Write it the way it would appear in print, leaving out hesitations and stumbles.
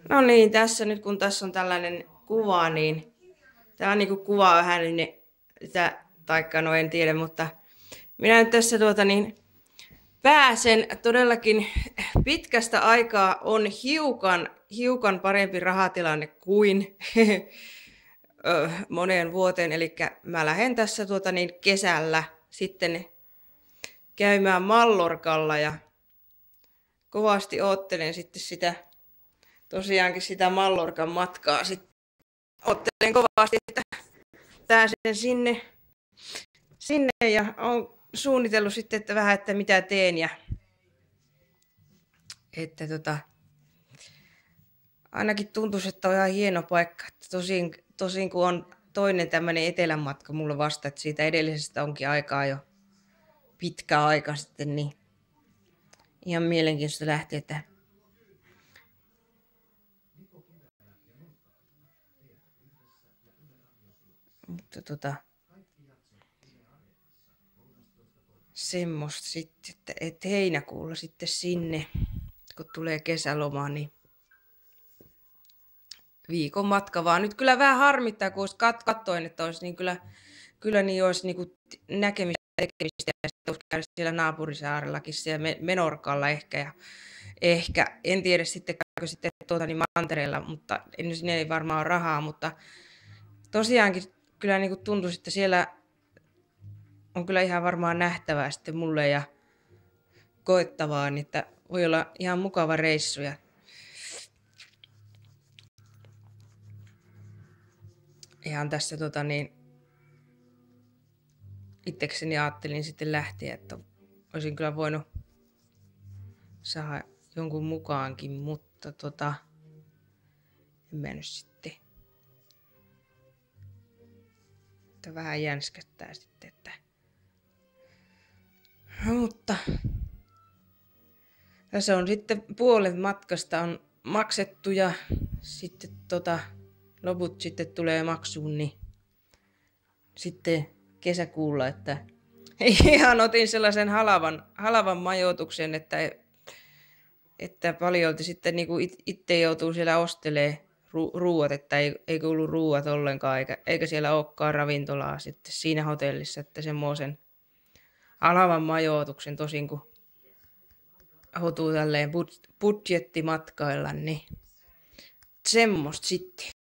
No niin, tässä nyt kun tässä on tällainen kuva, niin tämä niin kuvaa vähän niin sitä, taikka no en tiedä, mutta minä nyt tässä pääsen todellakin pitkästä aikaa on hiukan parempi rahatilanne kuin moneen vuoteen, eli mä lähden tässä kesällä sitten käymään Mallorcalla ja kovasti oottelen sitten tosiaankin sitä Mallorcan matkaa sitten. Oottelen kovasti, että pääsen sinne ja olen suunnitellut sitten, että vähän, että mitä teen ja että ainakin tuntuisi, että on ihan hieno paikka. Tosin kun on toinen tämmöinen etelän matka mulla vasta, että siitä edellisestä onkin aikaa jo pitkä aika sitten, niin ihan mielenkiintoista lähteä, että mutta semmoista sitten, että heinäkuulla sitten sinne, kun tulee kesäloma, niin viikon matka vaan. Nyt kyllä vähän harmittaa, kun olisi katsoin, että olisi niin kyllä niin olisi niin kuin näkemistä ja tekemistä ja olisi käydä siellä naapurisaarellakin siellä Menorcalla ehkä, en tiedä sitten käykö sitten mantereella, mutta sinne ei varmaan ole rahaa, mutta tosiaankin kyllä niin kuin tuntuisi, että siellä on kyllä ihan varmaan nähtävää sitten mulle ja koettavaa, niin että voi olla ihan mukava reissu. Ja ihan tässä itsekseni ajattelin sitten lähteä, että olisin kyllä voinut saada jonkun mukaankin, mutta en mennyt sitten. Että vähän jänskättää sitten, että no, mutta tässä on sitten puolet matkasta on maksettu ja sitten loput sitten tulee maksuun, niin sitten kesäkuulla, että ihan otin sellaisen halavan majoituksen, että paljolti sitten niin kuin itse joutuu siellä ostelemaan ruuat, että ei kuulu ruuat ollenkaan, eikä siellä olekaan ravintolaa sitten siinä hotellissa, että semmoisen halavan majoituksen tosin kun hotuu tälleen budjettimatkailla, niin semmoista sitten.